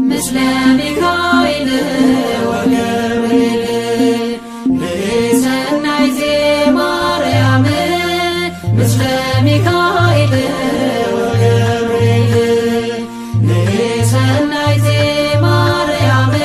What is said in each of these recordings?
ምስለ ሚካኤል ወገብርኤል ንሰናይቴ ማርያም ምስለ ሚካኤል ወገብርኤል ንሰናይቴ ማርያም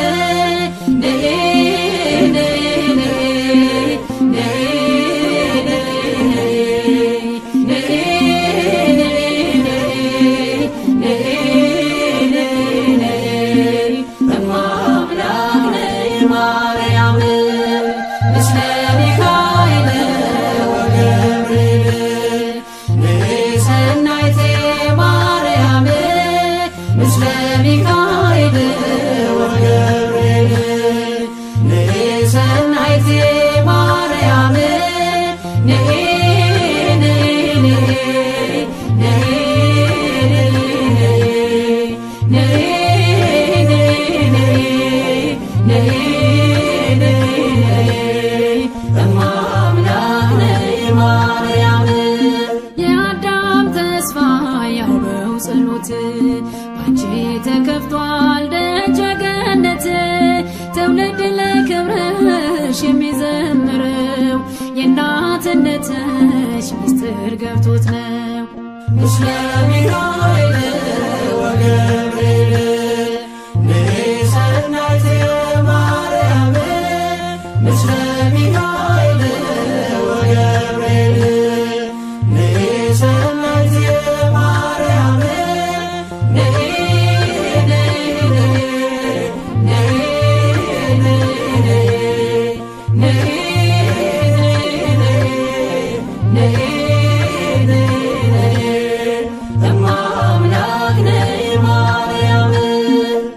የአዳም ተስፋ ያውበው ጸሎት ባንቺ ተከፍቷል ደጀ ገነት ትውልድ ለክብርሽ የሚዘምረው የእናትነትሽ ምስጢር ገብቶት ነው። ምስለ ሚካኤል ወገብርኤል ንሰናይቴ ማርያም ምስለ ሚካኤል ወገብርኤል ንሰናይቴ ማርያም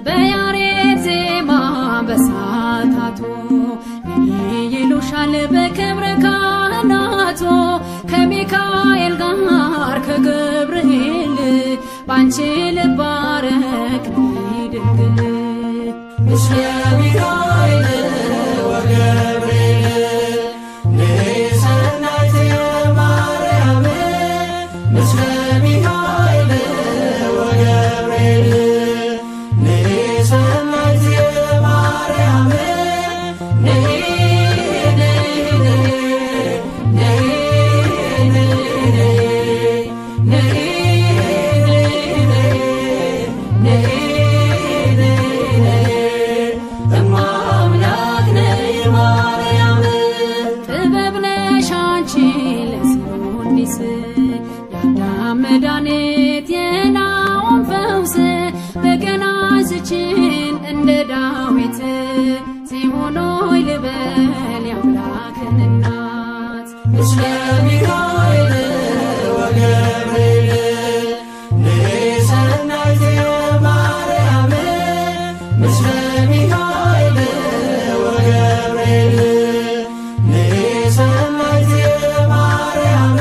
በያሬድ ዜማ በሰዓታቱ ይሉሻል በክብረ ካህናቱ ከሚካኤል ጋር ከገብርኤል ባንቺ ልባረክ ድንግል ምስለ ሚካኤል ወገብርኤል ንሰናይቴ ማርያም ምስለ ሚካኤል ወገብርኤል ንሰናይቴ ማርያም ጥበብ ነሽ አንቺ ለሰውኒስ የአዳም መድኃኒት የናኦም ፈውስ በገና አንስችን እንደ ዳዊት ጽዮኖይ ልበል የአምላክን እናት ምስለ ሚካኤል ወገብርኤል ንሰናይቴ ማርያም ምስለ ሚካኤል ወገብርኤል ንሰናይቴ ማርያም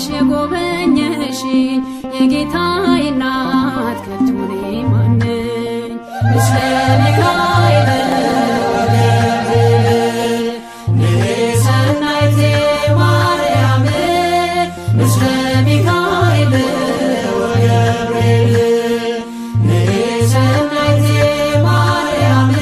የጎበኘሽ የጌታዬ እናት ከቶ እኔ ማን ነኝ? ምስለ ሚካኤል ወገብርኤል ንሰናይቴ ማርያም ምስለ ሚካኤል ወገብርኤል ንሰናይቴ ማርያም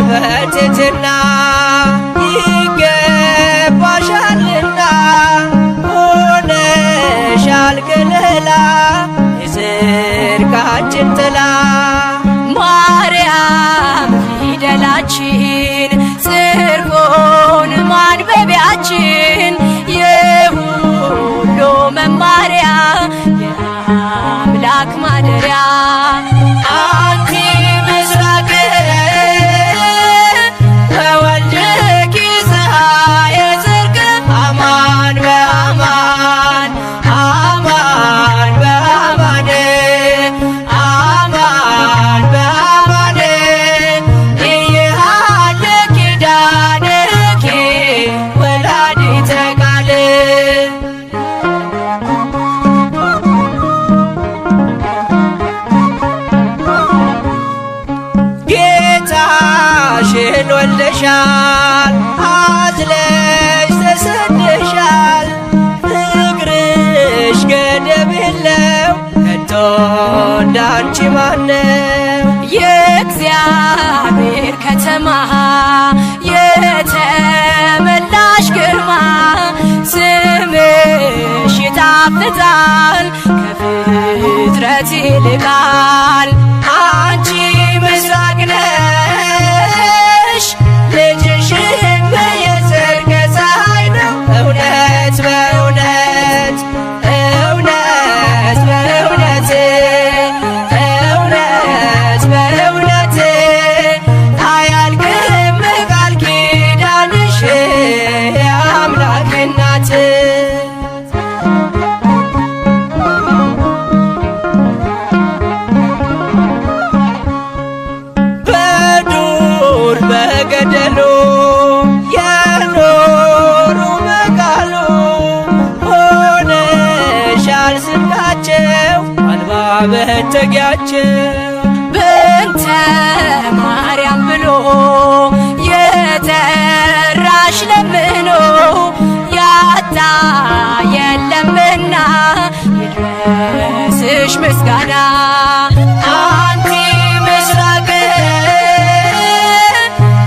በትሕትና ይገባሻልና ሆነሻል ከለላ የጽድቃችን ጥላ ማርያም ፊደላችን ጽርቆን ማንበቢያችን የሁሉ መማሪያ የአምላክ ማደሪያ አንቲ ምስራቅ በወልድኪ ፀሐየ ጽድቅ አማን በአማን አማን በአማን አማን በአማን ኢየሃለ ኪዳንኪ ወላዲተ ቃል ጌታሽን ወልደሻል አዝለሽ ተሰደሻል ፍቅርሽ ገደብ የለው ከቶ እንዳንቺ ማነው የእግዚአብሔር ከተማ የተመላሽ ግርማ ስምሽ ይጣፍጣል ከፍጥረት ይልቃል አንቺ ምስራቅ ነሽ ልጅሽም የጽድቅ ፀሐይ ነው እውነት በእውነት እውነት በእውነት እውነት በእውነት አያልቅም ቃል ኪዳንሽ የአምላክ እናት መጠጊያቸው በእንተ ማርያም ብሎ የጠራሽ ለምኖ ያጣ የለምና ይድረስሽ ምስጋና አንቲ ምስራቅ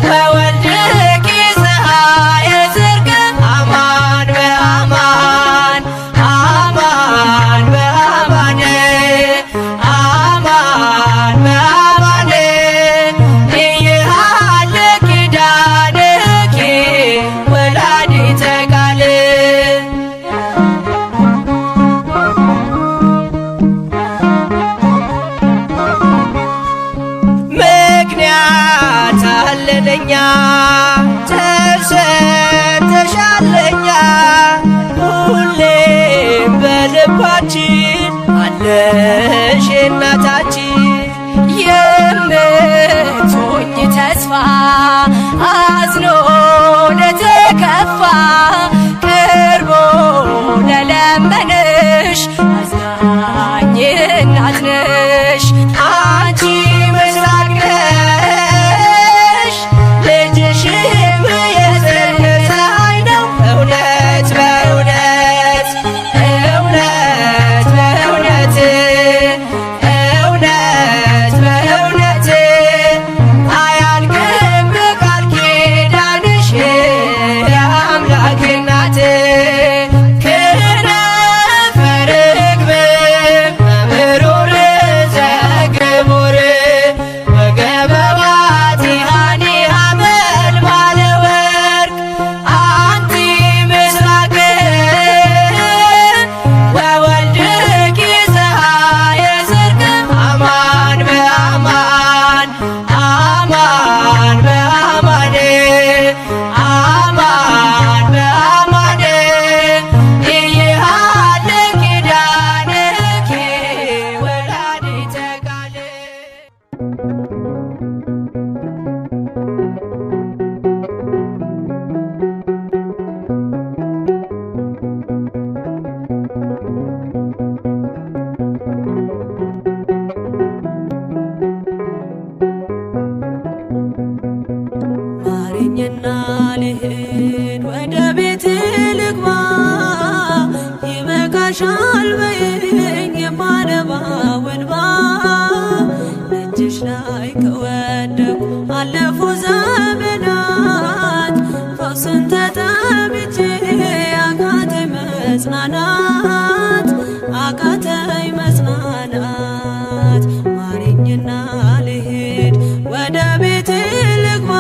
ወወልድኪ ፀሐየ ጽድቅ አማን በአማን አማን በአማን አማን በአማን ይሃለ ኪዳንኪ ወላዲተ ቃል ምክንያት አለለኛ ተሰጥተሻለኛ ሁሌም በልባችን አለሽ እናታችን የምትሆኝ ተስፋ አዝኖ ለተከፋ ቀርቦ ለለመንሽ አዛኝ እናት ነሽ አንቺ ምስራቅ ነሽ ልጅሽም የፀሐይ ነው እውነት በእውነት እውነት በእውነት እውነት በእውነት አያልቅም ቃል ኪዳንሽ የአምላክ እናት ክነፈ ርግብ መብሩር ዘግቡር ወገበ ባቲሃኒ ሐመልማለ ወርቅ አንቲ ምስራቅ ወወልድኪ ፀሐየ ጽድቅ አማን በአማን አማን በአማን አማን በአማን ይሃለ ኪዳንኪ ወላዲተ ቃል ማረኝና ልሂድ ወደ ቤት ልግባ ይበቃሻል በይኝ የማነባው እንባ እጅሽ ላይ ከወደኩ አለፉ ዘመናት ፈውስን ተጠምቼ አቃተኝ መጽናናት አቃተኝ መጽናናት ማረኝና ልሂድ ወደ ቤት ልግባ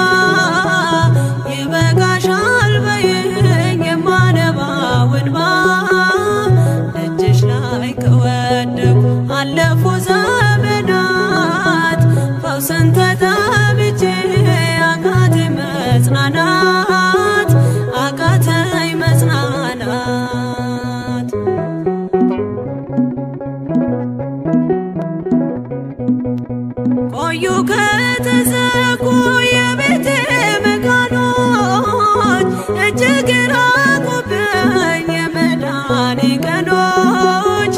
ይበቃሻል በይኝ የማነባው እንባ እጅሽ ላይ ከወደኩ አለፉ ዘመናት ፈውስን ተጠምቼ አቃተኝ መጽናናት አቃተኝ መጽናናት ቆዩ ከተዘጉ የቤቴ መጋኖች እጅግ ራቁብኝ የመዳኔ ቀኖች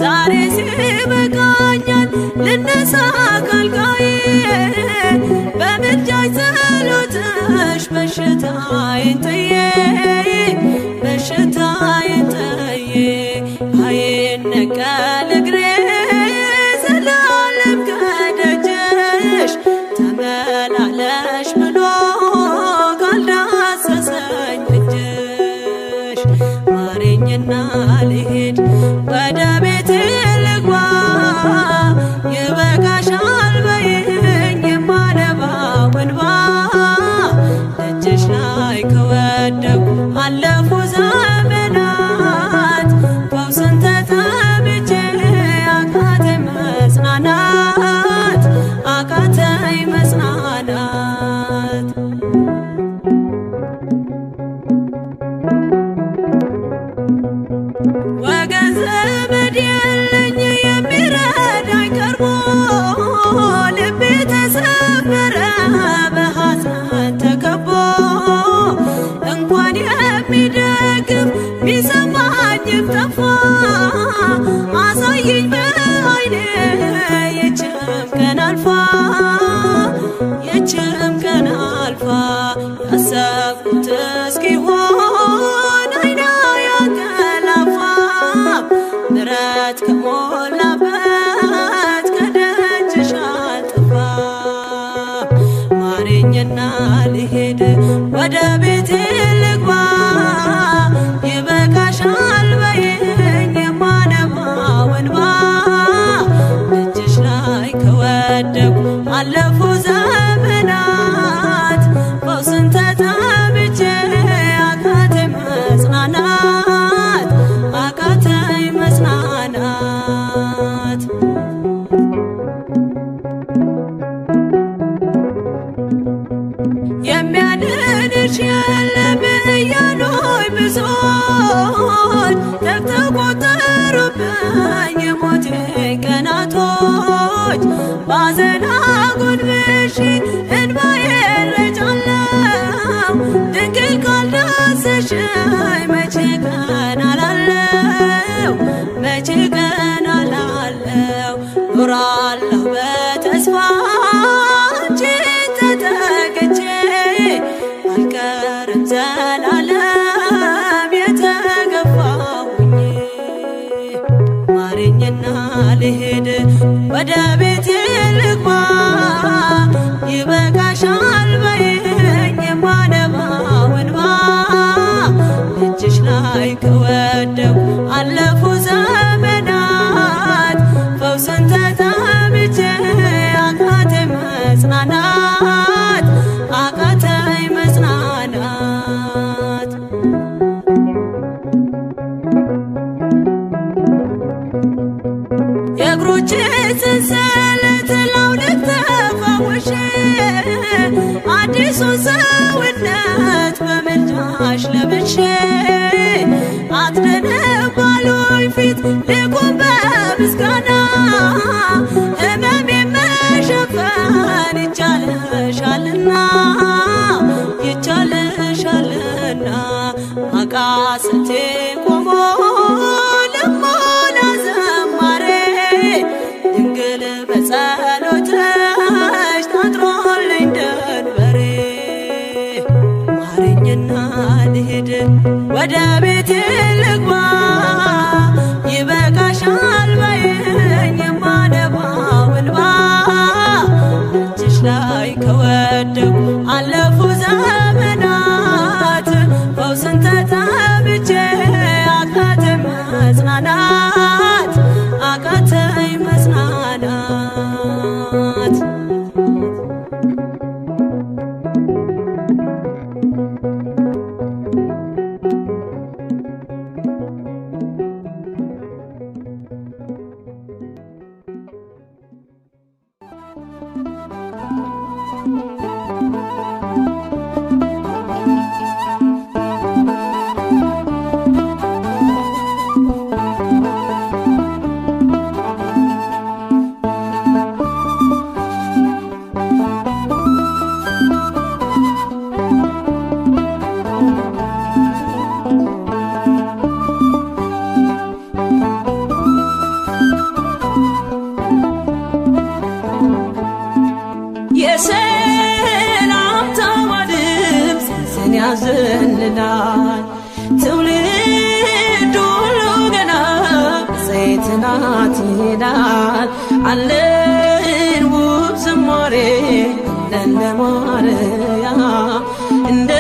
ዛሬ ሲበቃኛል ልነሳ ካልጋዬ በምልጃሽ ጸሎትሽ በሽታዬን ጥዬ በሽታዬን ጥዬ አይነቀል እግሬ ዘላለም ከደጅሽ ተመላለሽ ብሎ ካልዳሰሰኝ እጅሽ ማረኝና ልሂድ ወደ ቤቴ ልግባ ይበቃሻል በይኝ የማነባው እንባ እጅሽ ላይ ከወደኩ አለፉ ዘመናት ፈውስን ተጠምቼ አቃተኝ መጽናናት አቃተኝ መጽናናት ማረኝና ልሄድ ወደ ቤቴ ልግባ ይበቃሻል በይኝ የማነባው እንባ እጅሽ ላይ ከወደኩ አለፉ ዘመናት ፈውስን ተጠምቼ አቃተኝ መጽናናት አቃተኝ መጽናናት የሚያድንሽ የለም እያሉኝ ብዙዎች ተቆጠሩብኝ የሞቴ ቀናቶች ባዘን አጎንብሼ እንባዬን ረጫለሁ ድንግል ካልዳሰሽኝ መቼ ቀን አላለሁ መቼ ቀን አላለሁ ኖራለሁ በተስፋ አንቺን ተጠግቼ አልቀርም ዘላለም የተገፋሁኝ ማረኝና ልሄድ ወደ ቤቴ ልግባ ይበቃሻል በይኝ የማነባው እንባ እጅሽ ላይ ከወደኩ አለፉ ዘመናት ፈውስን ተጠምቼ አቃተኝ መጽናናት አቃተኝ መጽናናት የእግሮቼ ሰንሰለት ላውልቅ ተፈውሼ አዲሱን ሰውነት በምልጃሽ ለብሼ አትደነቅ ባሉኝ ፊት ልቁም በምስጋና ሕመሜን መሸፈን ይቻልሻልና ይቻልሻልና አቃሰቴ ቆሞ ልሞላ ዘማሬ ድንግል በጸሎትሽ ታጥሮልኝ ደንበሬ ማረኝና ልሄድ ወደ ቤቴ ልግባ ይበቃሻል በይኝ የማነባው እንባ እጅሽ ላይ ከወደኩ አለፉ ዘመናት ፈውስን ተጠምቼ አቃተኝ መጽናናት አቃተኝ መጽናናት የሰላምታዋ ድምፅ ያዘንላል ትውልድ ሁሉ ገና ዘይትን ናት ይላል አለን ውብ ዝማሬ ለማርያም እንደ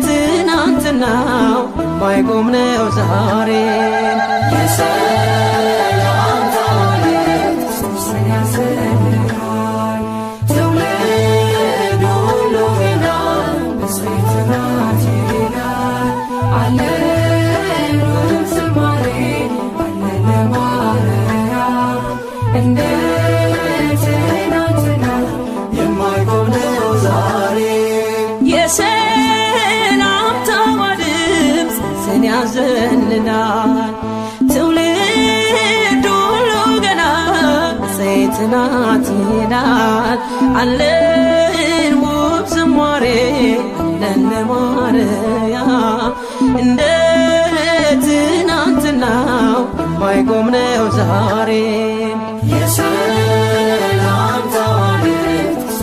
ትናንትናው የማይቆም ነው ዛሬ የሰላምታዋ ድምፅ ያዘንላል ትውልድ ሁሉ ገና ዘይት ናት ይላል አለን ውብ ዝማሬ ለማርያም እንደ ትናንትናው የማይቆም ነው ዛሬ የሰላምታዋ ድምፅ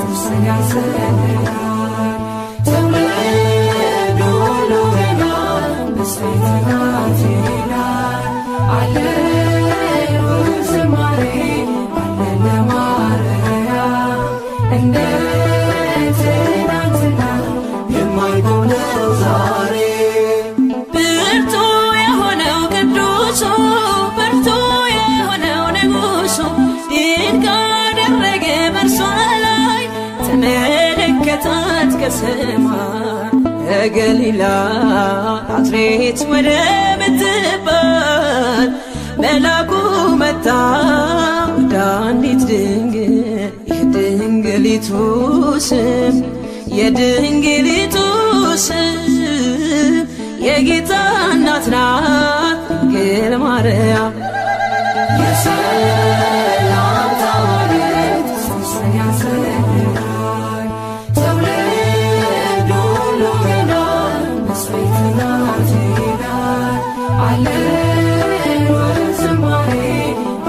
ያዘንላል And ከሰማይ ገሊላ ናዝሬት ወደ ምትባል መላኩ መጣ ወደ አንዲት ድንግል የድንግሊቱ ስም የድንግሊቱ ስም የጌታ እናት ናት ድንግል ማርያም የሰላምታ ዋሌት ሶስተኛ ሰማይ ተወልዶ ገና መስቤት ናት ይላል አለን ወዝማሬ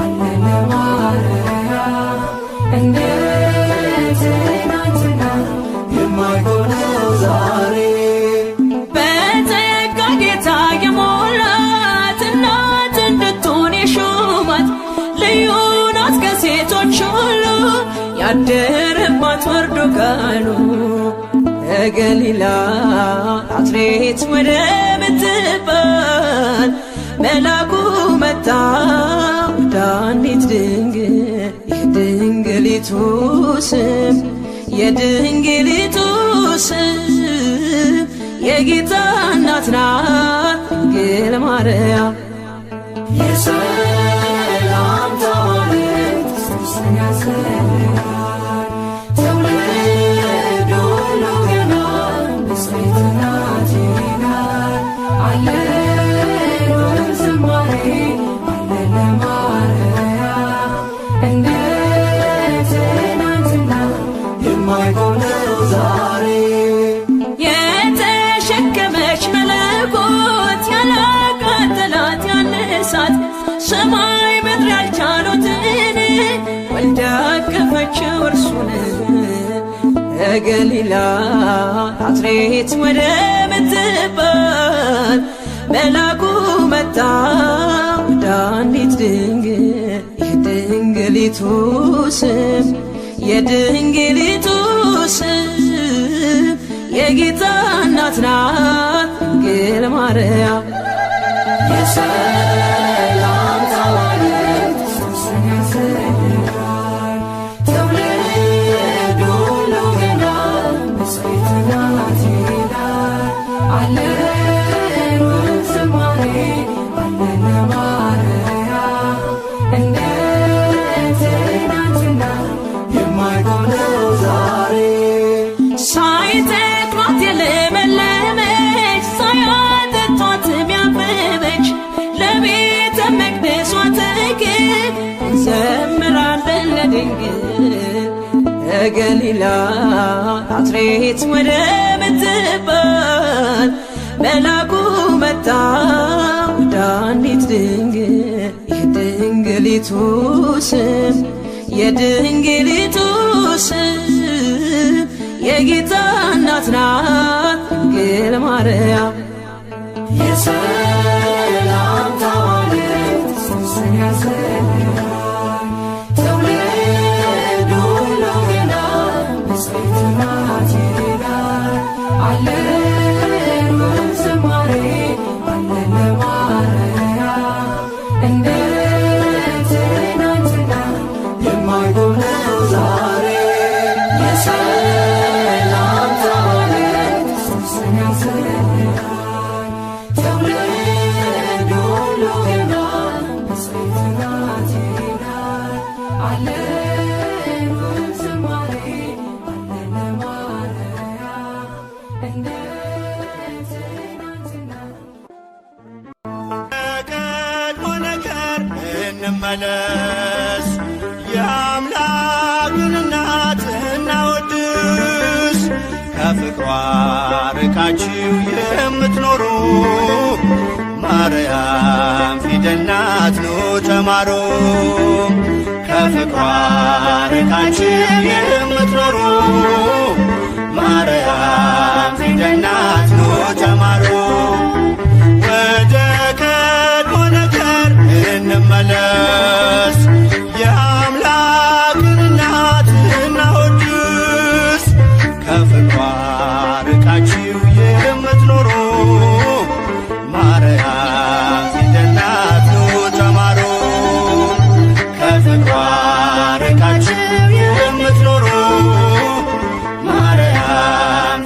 አለን ለማርያም እንደ ትናንትና የማይሆነው ዛሬ በጸጋ ጌታ የሞላት እናት እንድትሆን የሾማት ልዩ ናት ከሴቶች ሁሉ ያደረባት ወርዶ ቃሉ ገሊላ ናዝሬት ወደ ምትባል መላኩ መጣ ወደ አንዲት ድንግል የድንግሊቱ ስም የድንግሊቱ ስም የጌታ እናት ናት ድንግል ማርያም የሰላምታ ዋሌት ሶስተኛ ሰማይ ተወልዶ ገና መስቤት ናት ይላል አለን ወዝማሬ አለን ለማርያም እንደ ትናንትና የማይሆነው ዛሬ የተሸከመች መለኮት ያላቃጠላት ያነሳት ሰማይ ምድር ያልቻሉትን ወልዳ አቀፈችው እርሱን ገሊላ ናዝሬት ወደ ምትባል መላኩ መጣ ወደ አንዲት ድንግል የድንግሊቱ ስም የድንግሊቱ ስም የጌታ እናት ናት ድንግል ማርያም የሰላምታ ዋሌት ሶስተኛ ሰማይ ተወልዶ ገና መስቤት ናት ይላል አለን ወዝማሬ አለን ለማርያም እንደ ትናንትና የማይሆነው ዛሬ ሳይተክሏት የለመለመች ሳያጠጧት ያበበች ለቤተ መቅደሷ ተክል እንዘምራለን ለድንግል ገሊላ ናዝሬት ወደ ምትባል መላኩ መጣ ወደ አንዲት ድንግል የድንግሊቱ ስም የድንግሊቱ ስም የጌታ እናት ናት ድንግል ማርያም የሰላምታ ዋሌት ሶስተኛ ሰማይ ተወልዶ ገና መስቤት ናት ይላል አለን ወዝማሬ አለን ለማርያም እንደ ትናንትና የማይሆነው ዛሬ የሰላምታ ዋሌት ሶስተኛ ሰማይ ተወልዶ ገና መስቤት ናት ይላል አለን ወዝማሬ አለን ለማርያም እንደ ትናንትና ቀድሞ ነገር እንመለስ የአምላክን እናት እናወድስ ከፍቅሯ ርቃችሁ የምትኖሩ ማርያም ፊደል ናት ኑ ተማሩ ከፍቅሯ ርቃችሁ የምትኖሩ ማርያም ፊደል ናት ኑ ተማሩ ወደ ቀድሞ ነገር እንመለስ የአምላክን እናት እናወድስ ከፍቅሯ ርቃችሁ የምትኖሩ ማርያም ፊደል ናት ኑ ተማሩ ከፍቅሯ ርቃችሁ የምትኖሩ ማርያም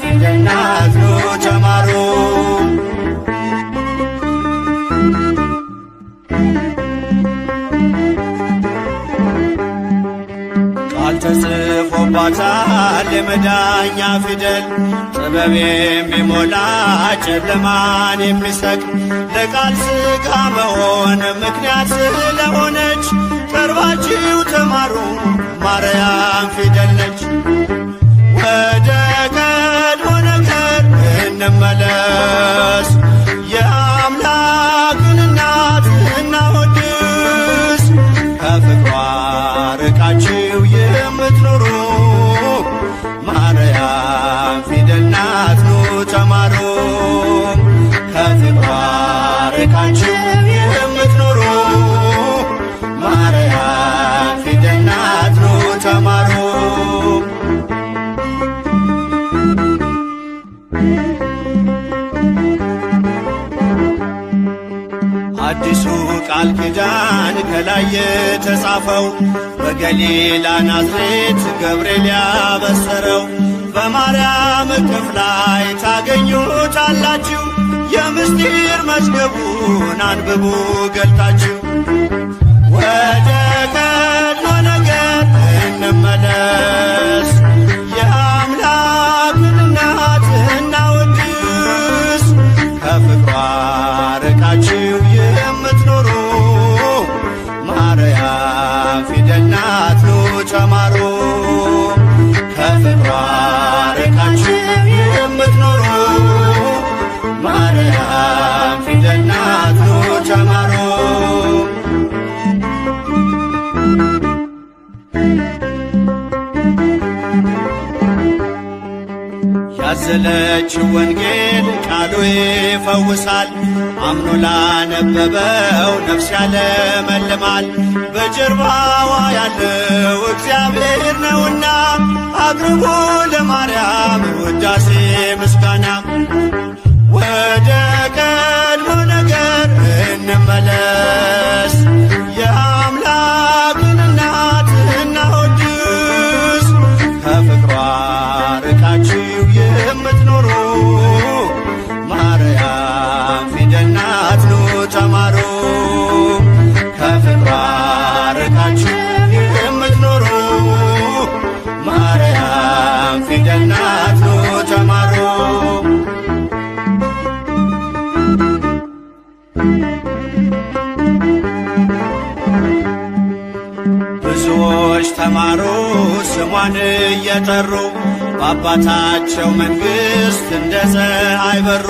ጽፏታል የመዳኛ ፊደል ጥበብ የሚሞላ ጨለማን የሚሰቅ ለቃል ሥጋ መሆን ምክንያት ስለሆነች ቀርባችሁ ተማሩ ማርያም ፊደል ነች። ወደ ቀድሞ ነገር እንመለስ የአምላክን እናት እናወድስ ከፍቅሯ ርቃችሁ የምትኖሩ ማርያም ፊደል ናት ኑ ተማሩ። ከፍቅሯ ርቃችሁ የምትኖሩ ማርያም ፊደል ናት ኑ ተማሩ። አዲሱ ቃል ኪዳን ከላይ የተጻፈው በገሊላ ናዝሬት ገብርኤል ያበሰረው በማርያም እቅፍ ላይ ታገኙታላችሁ። የምስጢር መዝገቡን አንብቡ ገልጣችሁ ወደ ቀድሞ ነገር እንመለስ የአምላክን እናት እናወድስ ከፍቅሯ ርቃችሁ የምትኖሩ ማርያም ፊደል ናት ኑ ተማሩ። ከፍቅሯ ርቃችሁ የምትኖሩ ማርያም ፊደል ናት ኑ ተማሩ። ያዘለችው ወንጌል ቃሉ ይፈውሳል አምኖ ላነበበው ነፍስ ያለመልማል። በጀርባዋ ያለው እግዚአብሔር ነውና አቅርቡ ለማርያም ውዳሴ ምስጋና። ወደ ቀድሞ ነገር እንመለስ የአምላክን እናት እናወድስ ከፍቅሯ ርቃችሁ የምትኖሩ ማርያም ፊደል ናት ኑ ተማሩ። ከፍቅሯ ርቃችሁ የምትኖሩ ማርያም ፊደል ናት ኑ ተማሩ። ብዙዎች ተማሩ ስሟን እየጠሩ በአባታቸው መንግሥት እንደ ፀሐይ በሩ።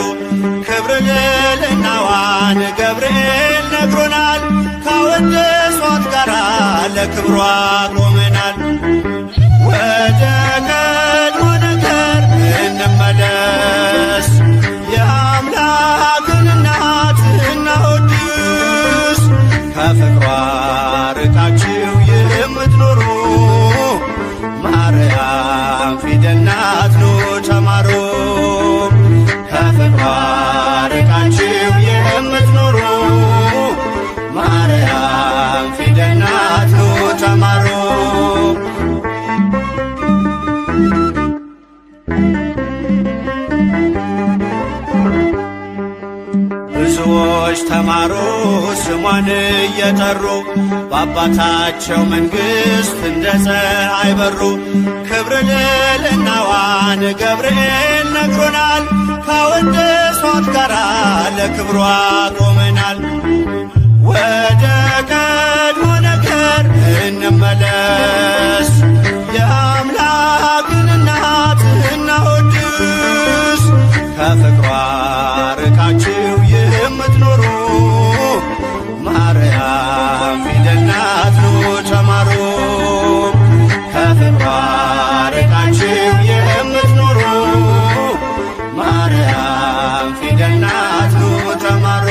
ክብር ልዕልናዋን ገብርኤል ነግሮናል ካወደሷት ጋራ ለክብሯ ቆመናል። ወደ ቀድሞ ነገር እንመለስ የአምላክን እናት እናወድስ ከፍቅሯ ርቃችሁ የምትኖሩ ማርያም ፊደል ናት ኑ ተማሩ። ከፍቅሯ ርቃችሁ የምትኖሩ ማርያም ፊደል ናት ኑ ተማሩ። ብዙዎች ተማሩ ስሟን እየጠሩ በአባታቸው መንግሥት እንደ ፀሐይ በሩ። ክብር ልዕልናዋን ገብርኤል ነግሮናል ካወደሷት ጋራ ለክብሯ ቆመናል። ወደ ቀድሞ ነገር እንመለስ የአምላክን እናት እናወድስ ከፍቅሯ ርቃችሁ የምትኖሩ ማርያም ፊደል ናት ኑ ተማሩ። ከፍቅሯ ርቃችሁ የምትኖሩ ማርያም ፊደል ናት ኑ ተማሩ።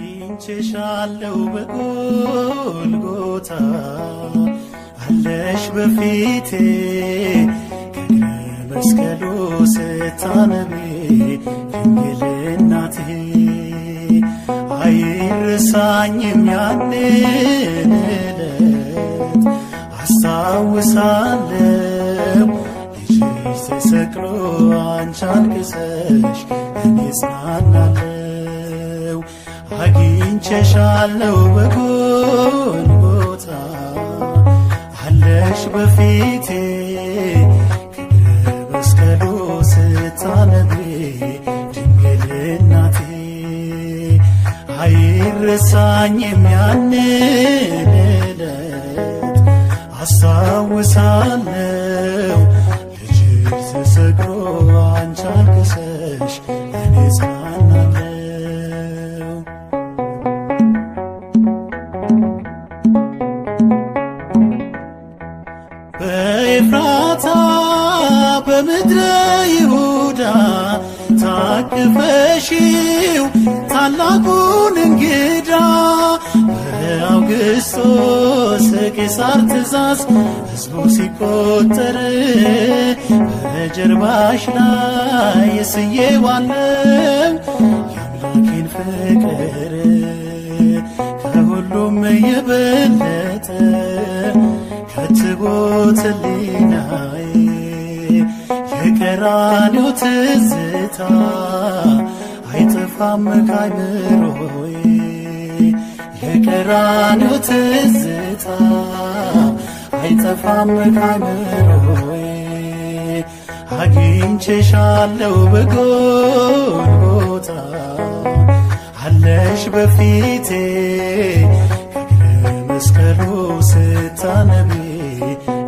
አግኝቼሻለሁ በጎልጎታ አለሽ በፊቴ ከእግረ መስቀሉ ስታነቢ ድንግል እናቴ። አይረሳኝም ያንን ዕለት አስታውሳለሁ ልጅሽ ተሰቅሎ አንቺ አልቅሰሽ እኔ እጽናናለሁ። አግኝቼሻለሁ በጎልጎታ አለሽ በፊቴ ከመስቀሉ ስታነቢ ድንግል እናቴ አይረሳኝም ያንን ዕለት አስታውሳለሁ ልጅሽ ተሰቅሎ አንቺ አልቅሰሽ እኔ ጽናናለሁ። በኤፍራታ በምድረ ይሁዳ ታቅፈሽው ታላቁን እንግዳ በአውግስጦስ ቄሳር ትእዛዝ ሕዝቡ ሲቆጠር በጀርባሽ ላይ ስዬዋለው የአምላኬን ፍቅር ከሁሉም የበለጠ ከትቦት ሕሊናዬ የቀራንዮ ትዝታ አይጠፋም ከአይምሮዬ የቀራንዮ ትዝታ አይጠፋም ከአይምሮዬ አግኝቼሻለሁ በጎልጎታ አለሽ በፊቴ ከእግረ መስቀሉ ስታነቢ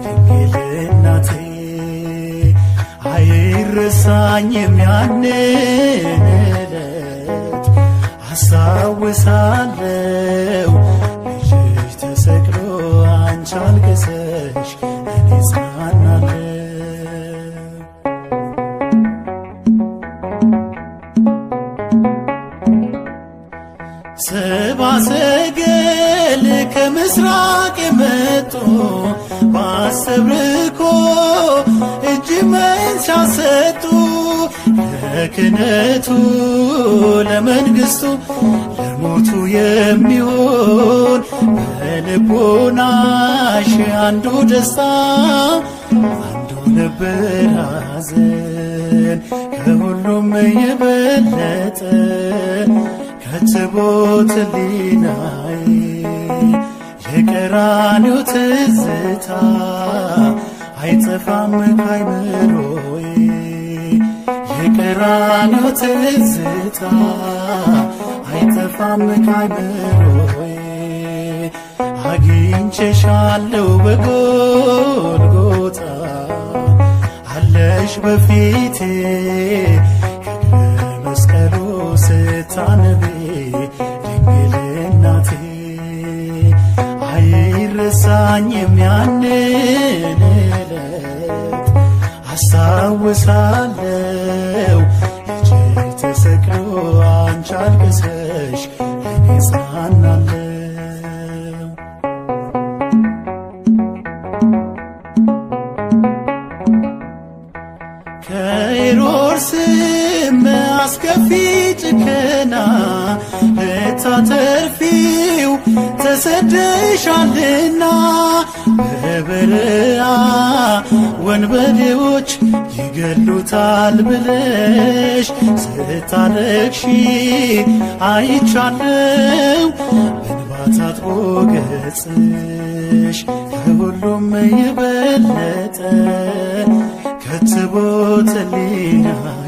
ድንግል እናቴ አይረሳኝም ያንን ዕለት አስታውሳለሁ ልጅሽ ተሰቅሎ አንቺ አልቅሰሽ እኔ ጽናናለሁ። ሰብአ ሰገል ከምስራቅ የመጡ በአስተብርኮ እጅ መንሻ ሰጡ ለክህነቱ ለመንግሥቱ ለሞቱ የሚሆን በልቦናሽ አንዱ ደስታ አንዱ ነበር ሐዘን ከሁሉም የበለጠ ከትቦት ሕሊናዬ የቀራንዮ ትዝታ አይጠፋም ከአይምሮዬ የቀራንዮ ትዝታ አይጠፋም ከአይምሮዬ አግኝቼሻለሁ በጎልጎታ አለሽ በፊቴ ከእግረ መስቀሉ ስታነቢ ድንግል እናቴ አይረሳኝም ያንን ዕለት አስታውሳለሁ ልጅሽ ተሰቅሎ አንቺ አልቅሰሽ እኔ ጽናናለሁ። ከሄሮድስም አስከፊ ጭከና ልታተርፊው ተሰደሻልና በበረሃ ወንበዴዎች ይገሉታል ብለሽ ስታለቅሺ አይቻለው በእንባ ታጥቦ ገጽሽ ከሁሉም የበለጠ ከትቦት ሕሊናዬ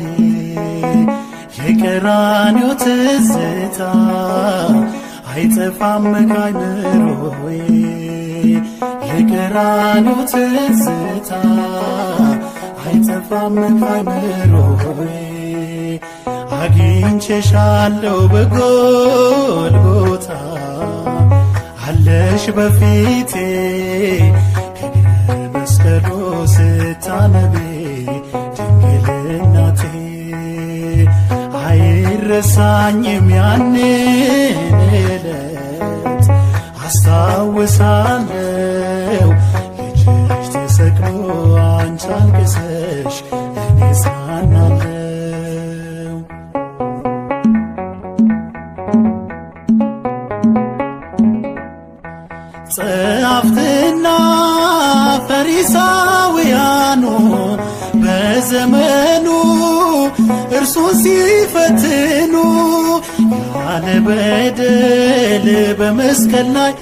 የቀራንዮ ትዝታ አይጠፋም ከአይምሮዬ የቀራንዮ ትዝታ አይጠፋም ከአይምሮዬ አግኝቼሻለሁ በጎልጎታ አለሽ በፊቴ ከእግረ መስቀሉ ስታነቢ ድንግል እናቴ አይረሳኝም ያንን ዕለት አስታውሳለሁ ልጅሽ ተሰቅሎ አንቺ አልቅሰሽ እኔ ጽናናለሁ። ጸሐፍትና ፈሪሳውያኑ በዘመኑ እርሱን ሲፈትኑ ያለ በደል በመስቀል ላይ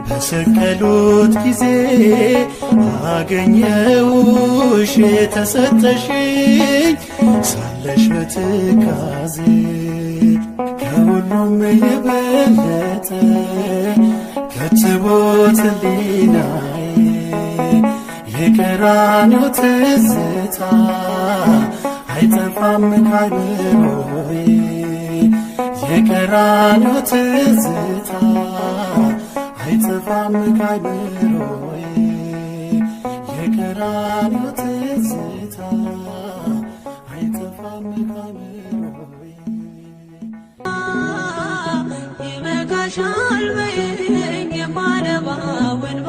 በሰቀሉት ጊዜ አገኘውሽ ተሰጠሽኝ ሳለሽ በትካዜ ከሁሉም የበለጠ ከትቦት ሕሊናዬ የቀራንዮ ትዝታ አይጠፋም ከአይምሮዬ የቀራንዮ ትዝታ አይጠፋም ከአይምሮዬ የቀራንዮ ትዝታ አይጠፋም ከአይምሮዬ ይበቃሻል በይኝ የማነባው እንባ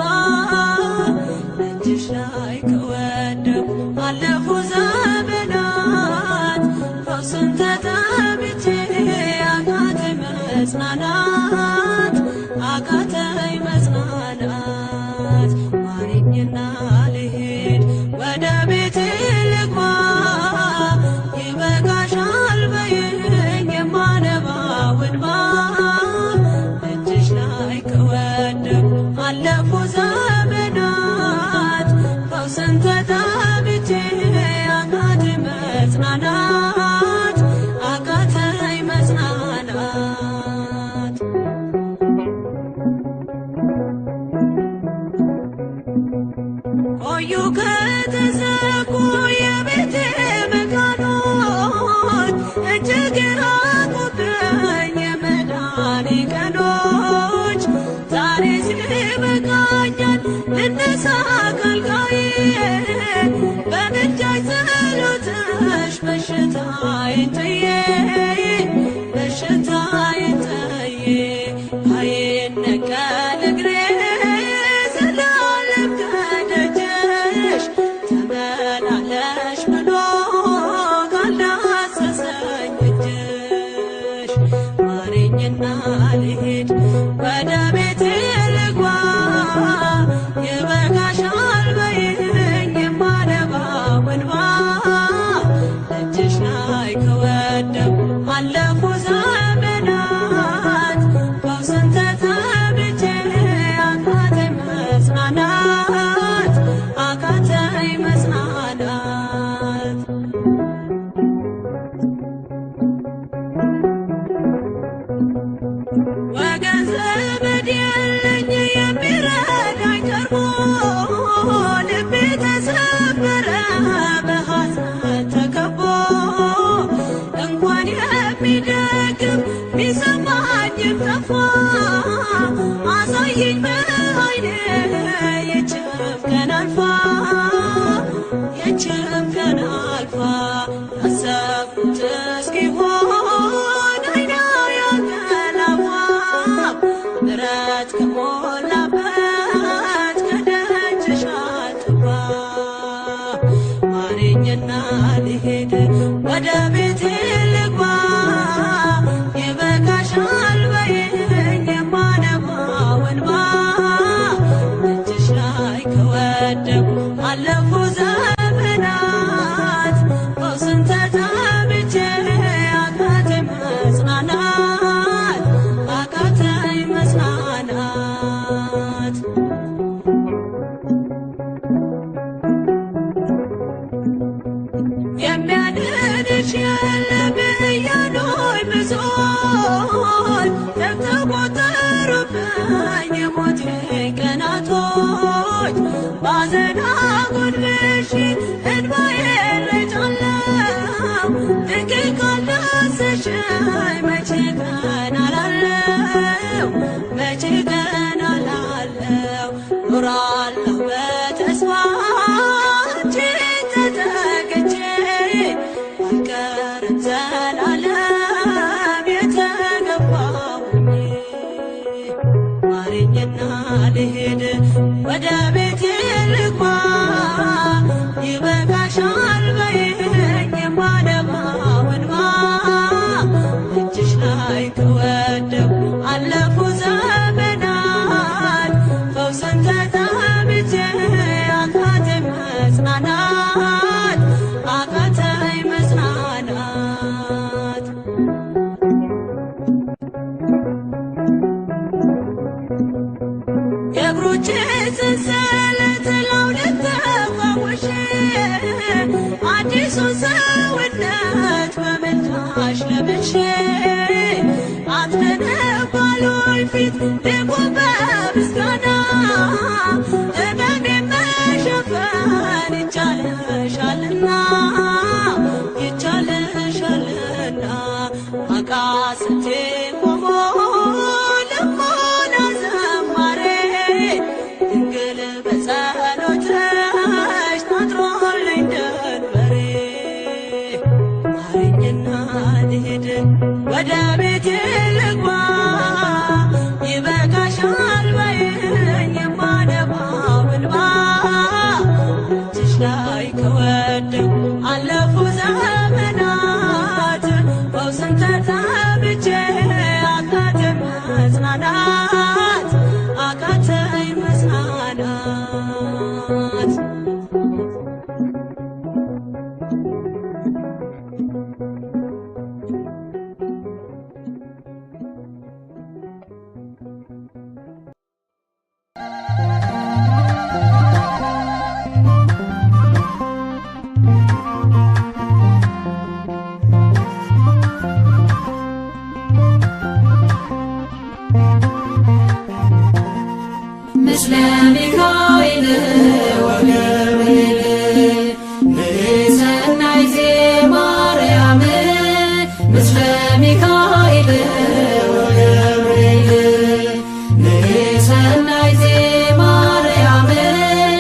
እጅሽ ላይ ከወደቁ አለፉ ዘመናት ፈውስን ተጠምቼ አቃተኝ መጽናናት አቃተኝ መጽናናት ማረኝና ልሂድ ወደ ቤቴ ልግባ ይበቃሻል በይኝ የማነባው እንባ እጅሽ ላይ ከወደቁ አለፉ ዘመናት ፈውስን ተጠምቼ አቃተኝ መጽናናት አቃተኝ መጽናናት ቆዩ ከተዘጉ የቤቴ መቃኖች እጅግ ራቁብኝ የመዳኔ ቀኖች ዛሬ ሲበቃኛል ልነሳ ከአልጋዬ በምልጃሽ ጸሎትሽ በሽታዬን ጥዬ በሽታዬን ጥዬ አይነቀል እግሬ ዘላለም ከደጅሽ ተመላለሽ ብሎ ካልዳሰሰኝ እጅሽ ማረኝና ልሂድ ወደ ቤቴ ልግባ ይበቃሻል በይኝ የማነባው እንባ እጅሽ ላይ ከወደቁ አለፉ ዘመናት ፈውስን ተጠምቼ አቃተኝ መጽናናት አቃተኝ መጽናናት ወገን ዘመድ የለኝ የሚረዳኝ ቀርቦ ልቤ ተሰበረ በሐዘን ተከቦ እንኳን የሚደግፍ ሚሰማኝም ጠፋ አሳየኝ በዓይኔ ይህችም ቀን አልፋ ይህችም ቀን አልፋ ያሰብኩት እስኪሆን አይኔ ያንቀላፋ ምሕረት ከሞላበት ከደጅሽ አልጠፋ ማረኝና ልሂድ ወደ ቤቴ ልግባ ይበቃሻል በይኝ የማነባው እንባ እጅሽ ላይ ከወደቁ አለፉ ዘመናት ፈውስን ተጠምቼ አቃተኝ መጽናናት አቃተኝ መጽናናት የሚያድንሽ የለም እያሉኝ ብዙዎች ተቆጠሩብኝ የሞቴ ቀናቶች ባዘን አጎንብሼ እንባዬን ረጫለሁ ድንግል ካልዳሰሽኝ መቼ ቀን አላለሁ መቼ ቀን አላለሁ ኖራለሁ በተስፋ አንቺን ተጠግቼ አልቀርም ዘላለም የተገባሁኝ ማረኝና ልሂድ ወደ ቤቴ ልግባ ይበቃሻል በይኝ የማነባው እንባ እጅሽ ላይ ከወደቁ አለፉ ዘመናት ፈውስን ተጠምቼ አቃተኝ መጽናናት አቃተኝ መጽናናት የእግሮቼ ሰንሰለት ለሁለት ተፈወሽ አዲሱን ሰውነት በምልጃሽ ለብሼ አትነነባሉኝ ፊት ደግሞ በምስጋና ሕመሜን መሸፈን ይቻልሻልና ይቻልሻልና አቃስቴ ቆሞ ልሞና ዘማሬ ድንግል በጸሎትሽ ታጥሮልኝ ደንበሬ ማረኝና ልሂድ ወደ ቤቴ ልግባ ይበቃሻል በይኝ የማነባው እንባ እጅሽ ላይ ከወደኩ አለፉ ዘመናት ፈውስን ተጠምቼ አቃተኝ መጽናናት አቃተኝ መጽናናት ምስለ ሚካኤል ወገብርኤል ንሰናይቴ ማርያም ምስለ ሚካኤል ወገብርኤል ንሰናይቴ ማርያም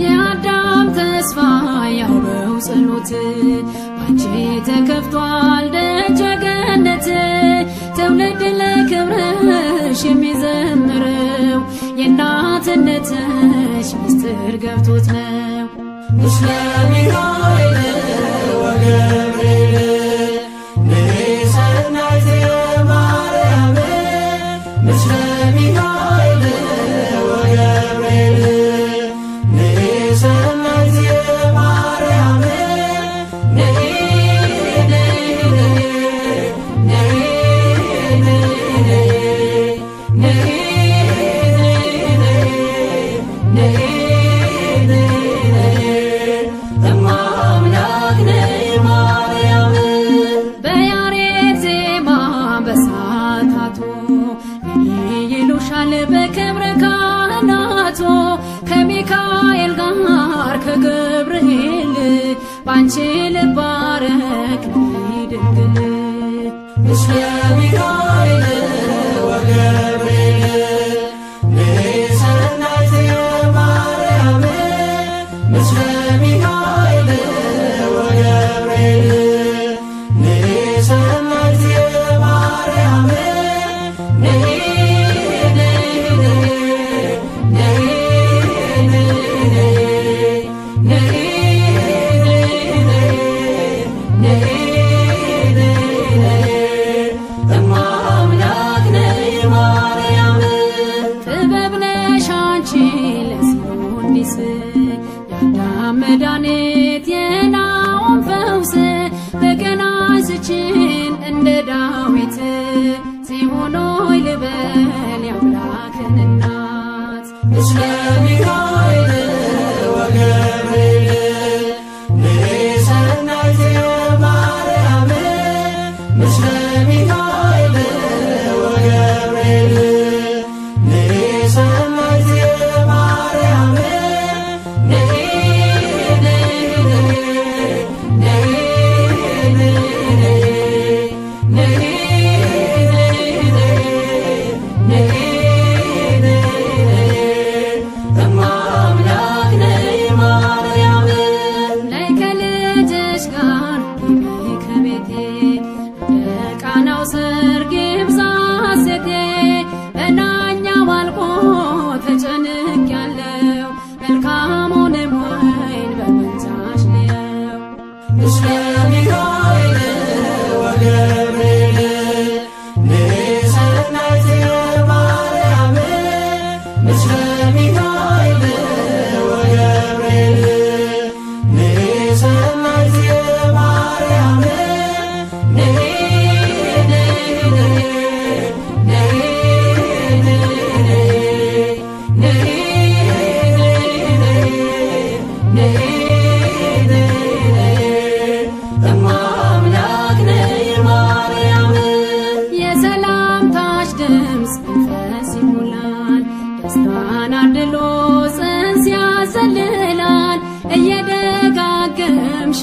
የአዳም ተስፋ ያውበው ጸሎት ባንቺ ተከፍቷል ደጀ ገነት ትውልድ ለክብርሽ የሚዘምረው የእናትነትሽ ምስጢር ገብቶት ነው። ምስለ ሚካኤል ወገብርኤል ንሰናይቴ ማርያም ምስለ ሚካኤል ወገብርኤል ንሰናይቴ ማርያም በያሬድ ዜማ በሰዓታቱ ይሉሻል በክብረ ካህናቱ ከሚካኤል ጋር ከገብርኤል ባንቺ ልባረክ ድንግል ምስለ ሚካኤል ወገብርኤል ንሰናይቴ ማርያም ምስለ ሚካኤል ወገብርኤል ንሰናይቴ ማርያም ጥበብ ነሽ አንቺ ለሲኖዲስ የአዳም መድኃኒት የናሆም ፈውስ በገና አንስችን እንደ ዳዊት ጽዮን ሆይ ልበል የአምላክን እናት ምስለ ሚካኤል ወገብርኤል ንሰናይቴ ማርያም ምስለ ሚካኤል ወገብርኤል ንሰናይቴ ማርያም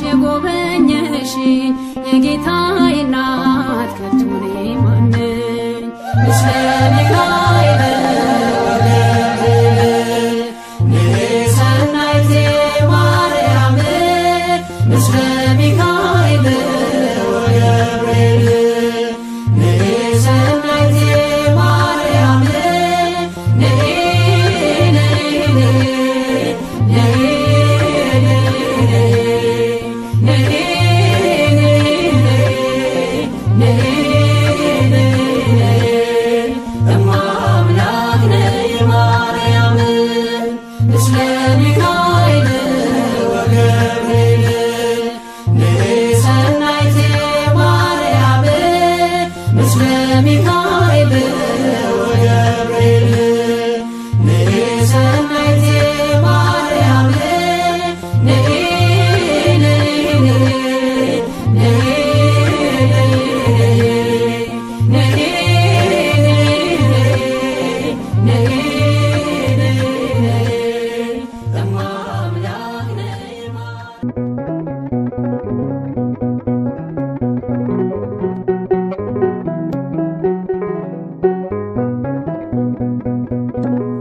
የጎበኘሽኝ የጌታዬ እናት ከቶ እኔ ማን ነኝ? ምስለ ሚካኤል ወገብርኤል ንሰናይቴ ማርያም ምስለ ሚካኤል ወገብርኤል ንሰናይቴ ማርያም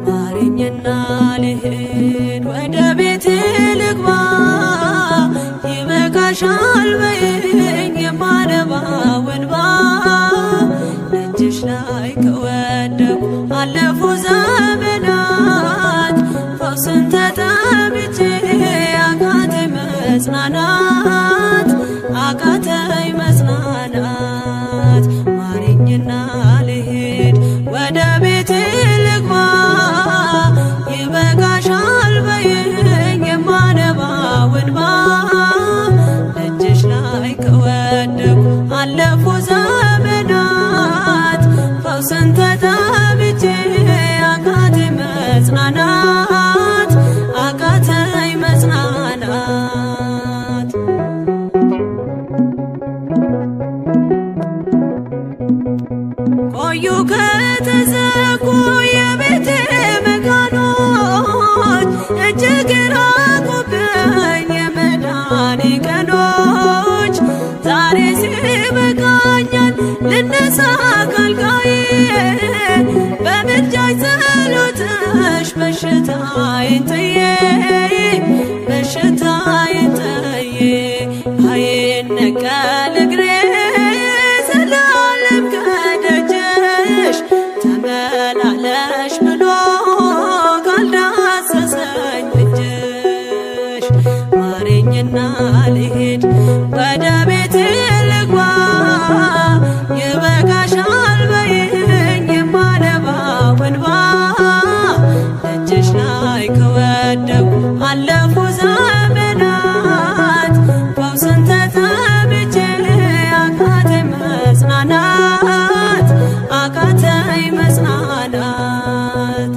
ማረኝና ልሂድ ወደ ቤቴ ልግባ ይበቃሻል በይኝ የማነባው እንባ ደጅሽ ላይ ከወደቁ አለፉ ዘመናት ፈውስን ተጠምቼ አቃተኝ መጽናናት አቃተኝ መጽናናት ማረኝና ልሂድ ወደ ቤቴ ልግባ ይበቃሻል በይኝ የማነባው እንባ ደጅሽ ላይ ከወደቁ አለፉ ዘመናት ፈውስን ተጠምቼ አቃተኝ መጽናናት አቃተኝ መጽናናት ቆዩ ከተዘጉ የቤቴ መጋኖች እጅግ ራቁብኝ የመዳኔ ቀኖች ዛሬ ሲበቃኛል ልነሳ ካልጋዬ በምልጃሽ ጸሎትሽ በሽታዬን ጥዬ በሽታዬን ጥዬ አይነቀል እግሬ ዘላለም ከደጅሽ ተመላለሽ ብሎ ካልዳሰሰኝ እጅሽ ማረኝና ልሂድ ወደ ቤቴ ልግባ ይበቃሻል በይኝ የማነባው እንባ ደጅሽ ላይ ከወደቁ አለፉ ዘመናት ፈውስን ተጠምቼ አቃተኝ መጽናናት አቃተኝ መጽናናት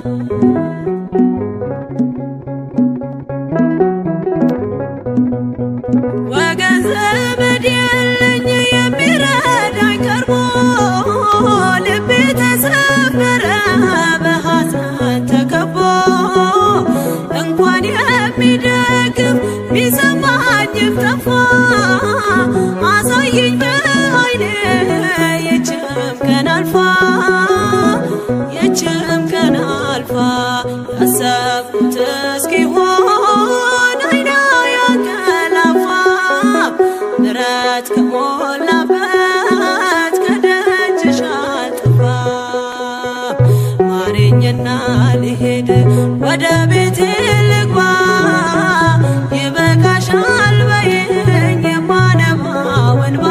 ወገን ዘመድ የለኝ የሚረዳኝ ቀርቦ ልቤ ተሰበረ በሐዘን ተከቦ እንኳን የሚደግፍ ቢሰማኝም ጠፋ አሳየኝ በዓይኔ ይህችም ቀን አልፋ ይህችም ቀን አልፋ ያሰብኩት እስኪሆን አይና ያንቀላፋ ምሕረት ከሞላበት ከደጅሽ አልጠፋም ማረኝና ልሂድ ወደ ቤቴ ልግባ ይበቃሻል በይኝ የማነባው እንባ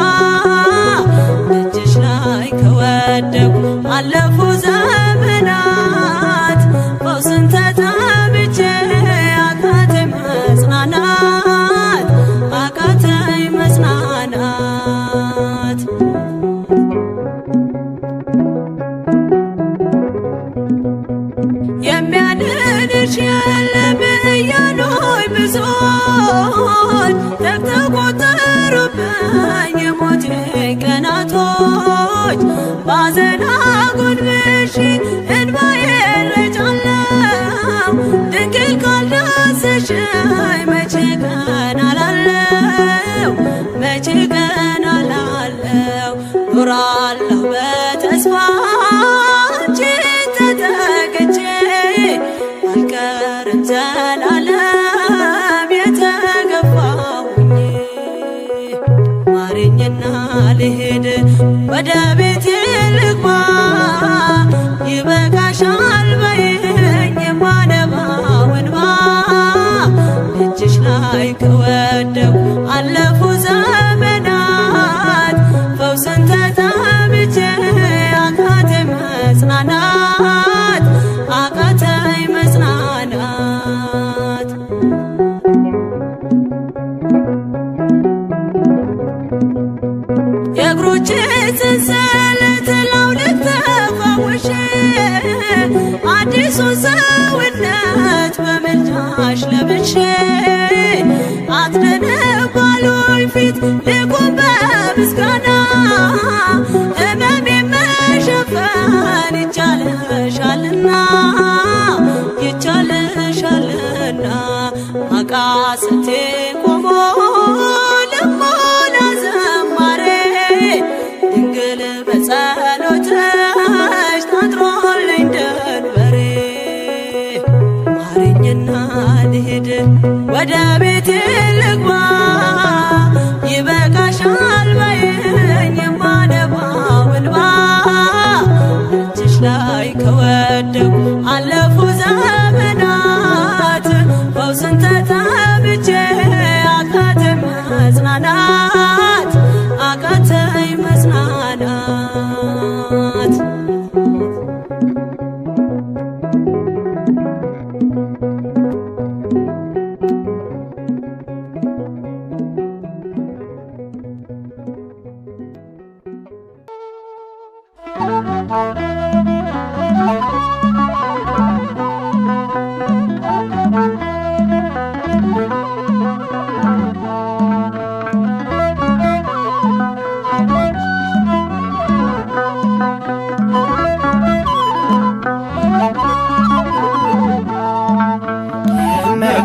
ደጅሽ ላይ ከወደቁ አለፉ ዘመናት ፈውስን ተጠምቼ አቃተኝ መጽናናት አቃተኝ መጽናናት የሚያድንሽ የለም እያሉኝ ብዙዎች ተቆጠሩብኝ የሞቴ ቀናቶች ባዘን አጎንብሼ እንባዬን ረጫለሁ ድንግል ካልዳሰሽኝ መቼ ቀን አላለሁ ኖራለሁ በተስፋ አንቺን ተጠግቼ አልቀርም ዘላለም የተገፋሁኝ ማረኝና ልሄድ ወደ ቤቴ ልግባ ይበቃሻል በይኝ የማነባው እንባ እጅሽ ላይ ከወደኩ አለፉ ዘመናት ፈውስን ተጠምቼ አቃተኝ መጽናናት አቃተኝ መጽናናት የእግሮቼ ሰንሰለት ላውልቅ ተፈውሼ አዲሱን ሰውነት በምልጃሽ ለብሼ አትነነባሉኝ ፊት ልቁም በምስጋና ሕመሜን መሸፈን ይቻልሻልና ይቻልሻልና አቃስቴ ቆሞ ልሞላ ዘማሬ ድንግል በጸሎትሽ ታጥሮልኝ ደንበሬ ማረኝና ልሂድ ወደ ቤቴ ልግባ ይበቃሻል በይኝ የማነባው እንባ እጅሽ ላይ ከወደኩ አለፉ ዘመናት ፈውስን ተጠምቼ አቃተኝ መጽናናት አቃተኝ መጽናናት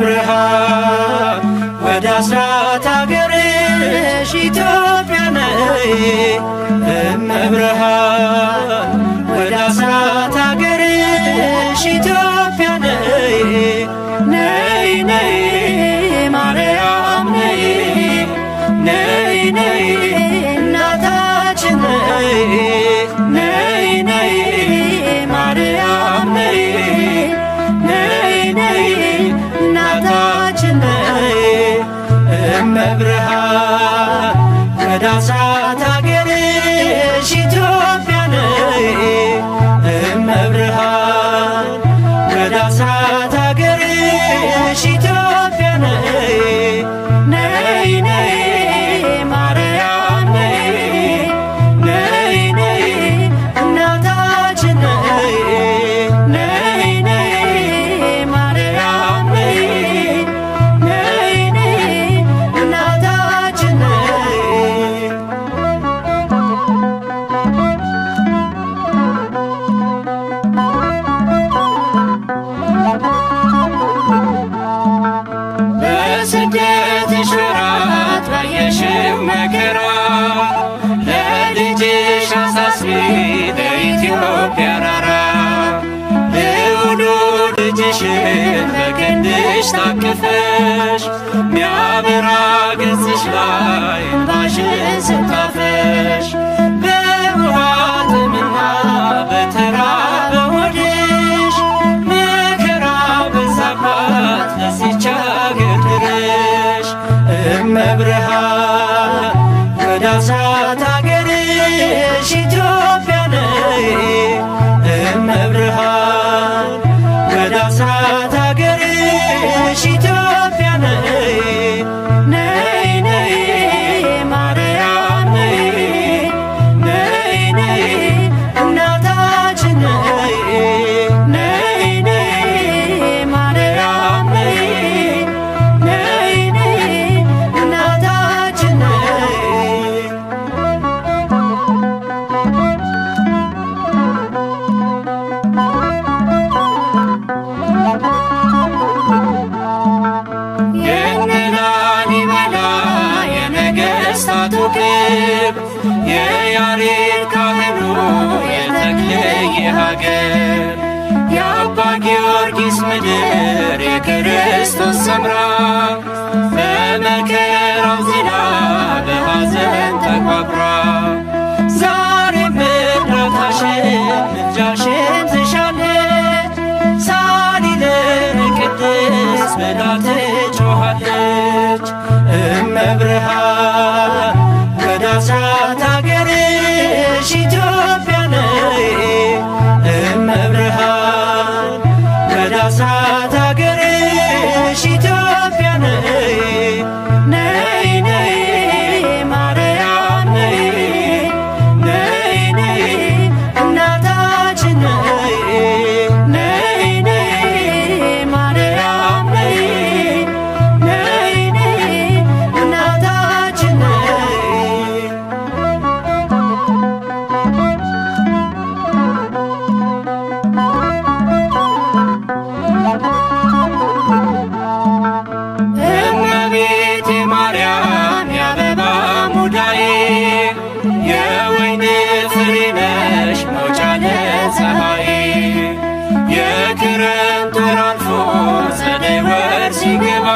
መብርሃን ወደ አስራት አገርሽ ኢትዮጵያ ነይ እመብርሃን ወደ አስራት አገርሽ ኢትዮጵያ ነይ ነይ ነይ ማርያም ነይ ነይ ነይ እናታችን ነይ ነይ ነይ ማርያም ነይ ነይ ነይ እናታችን ነይ እመብርሃን ወደ አስራት አገርሽ ኢትዮጵያ ነይ እመብርሃን ወደ አስራት አገርሽ ኢትዮጵያ ነይ ነይ ነይ ማርያም ነይ ነይ ነይ እናታችን ነይ ነይ ነይ ማርያም ነይ ነይ ነይ እናታችን ነይ በስደትሽ ወራት ባየሽው መከራ ለልጅሽ አሳስቢ ለኢትዮጵያ ራራ ልዑሉ ልጅሽን በክንድሽ ታቅፈሽ ሚያበራ ገጽሽ ላይ እንባሽን ስታፈሽ በውሃ ጥምና በተራበ ሆድሽ መከራ በዛባት ለዚች አገር ድረሽ እመብርሃን ወደ አስራት አገርሽ ኢትዮጵያ ነይ እመብርሃን ወደ አስራት አገርሽ ኢትዮጵያ ነይ ነይ ነይ ማርያም ነይ ነይ ነይ እናታችን ነይ ነይ ነይ ማርያም ነይ ነይ ነይ እናታችን ነይ የላሊበላ የነገሥታቱ ክብር የያሬድ አገር የአባ ጊዮርጊስ ምድር የክርስቶስ ሰምራ በመከራው ዝላ በሐዘን ተቋቁራ ዛሬም እርዳታሽን ምልጃሽን ትሻለች ሳሊለነ ቅድስት ብላ ትጮኻለች። እመብርሃን ወደ አስራት አገርሽ ኢትዮጵያ ነይ እመብርሃን ወደ አስራት አገርሽ ኢትዮጵያ ነይ ነይ ነይ ማርያም ነይ ነይ ነይ እናታችን ነይ ነይ ነይ ማርያም ነይ ነይ ነይ እናታችን ነይ እመቤቴ ማርያም የአበባ ሙዳዬ የወይን ፍሬ ነሽ መውጫ ለፀሐይ የክረምት ወር አልፎ ጸደይ ወር ሲገባ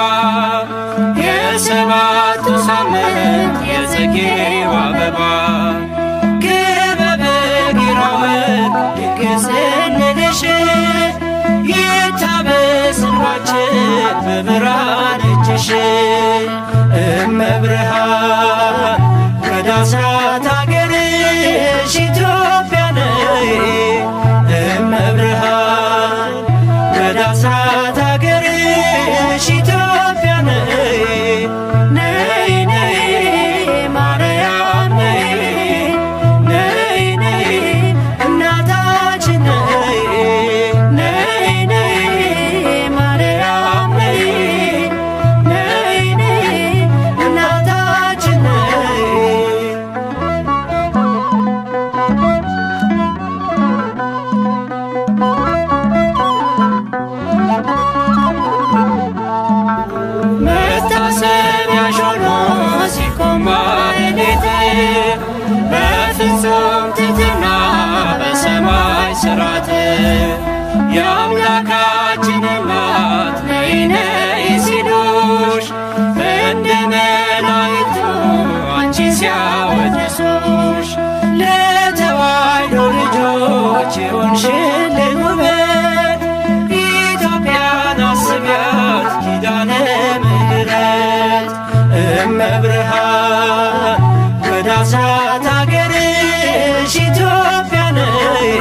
የሰባቱ ሳምንት የጽጌው አበባ ክበበ ጊራወት ድንግል ስንልሽ ይታበስ እንባችን በብርሃን እጅሽ እመብርሃን ወደ አስራት አገርሽ ኢትዮጵያ ነይ እመብርሃን ወደ አስራት አገርሽ ኢትዮጵያ ነይ ነይ ነይ ማርያም ነይ ነይ ነይ እናታችን ነይ ነይ ነይ ማርያም ነይ ነይ ነይ እናታችን ነይ መታሰቢያሽ ሆኖ ሲቆም ማኅሌት በፍጹም ትሕትና በሰማይ ሥርዓት የአምላካችን እናት ነይ ነይ ሲሉሽ እንደ መላእክቱ አንቺ ሲያወድሱሽ ለተዋሕዶ ልጆች የሆንሽልን ውበት ኢትዮጵያን አስቢያት ኪዳነ ምሕረት እመብርሃን ወደ አስራት አገርሽ ኢትዮጵያ ነይ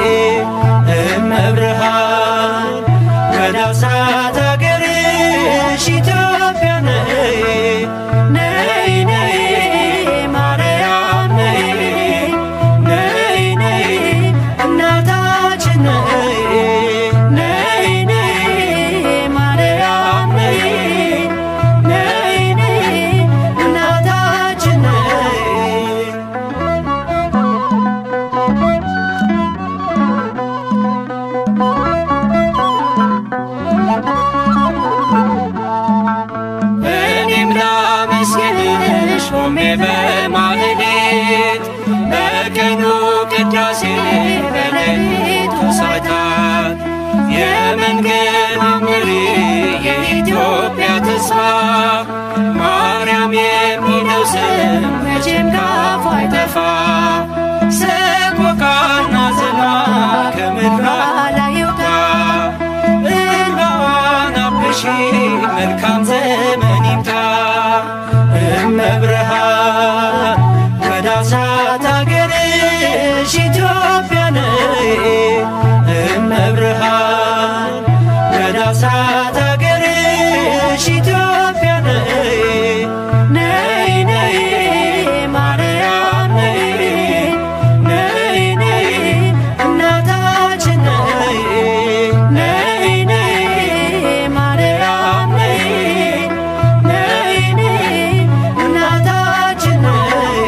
እመብርሃን ወደ አስራት አገርሽ ኢትዮጵያ ነይ ነይ ነይ ማርያም ነይ ነይ ነይ እናታችን ነይ ነይ ነይ ማርያም ነይ ነይ ነይ እናታችን ነይ እኔም ላመስግንሽ ቆሜ በማኅሌት በቀኑ ቅዳሴ በሌሊቱ ሰዓታት የመንገድ መሪ የኢትዮጵያ ተስፋ ማርያም የሚለው ስም መቼም ካፏ አይጠፋ ሰቆቃና ዝና ከምድሯ ላይ ይውጣ እንባዋን አብሺ መልካም ዘመን ይምጣ እመብርሃን ወደ አስራት አገርሽ ኢትዮጵያ ነይ እመብርሃን ወደ አስራት አገርሽ ኢትዮጵያ ነይ ነይ ነይ ማርያም ነይ ነይ ነይ እናታችን ነይ ነይ ነይ ማርያም ነይ ነይ ነይ እናታችን ነይ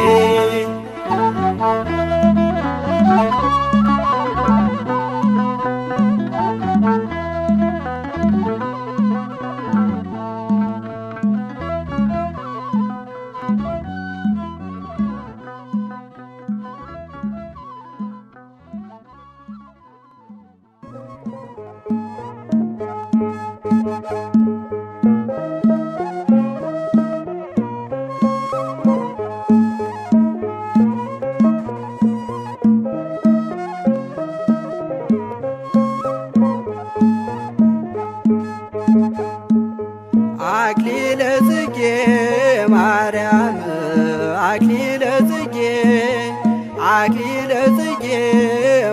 አክሊለ ጽጌ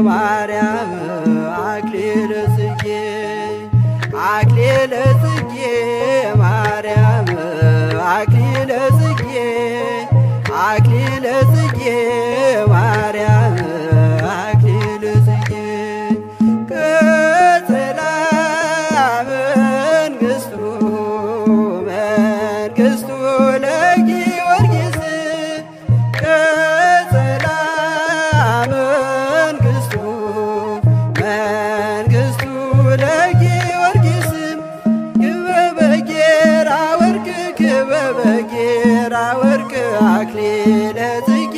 ማርያም አክሊለ ጽጌ አክሊለ ጽጌ ማርያም አክሊለ ጽጌ አክሊለ ጽጌ ማርያም አክሊለ ጽጌ ቀጸላ መንግሥቱ መንግሥቱ ለጊዮርጊስ ቀጸላ መንግሥቱ መንግሥቱ ለጊዮርጊስ ክበበ ጌራ ወርቅ ክበበ ጌራ ወርቅ አክሊለ ጽጌ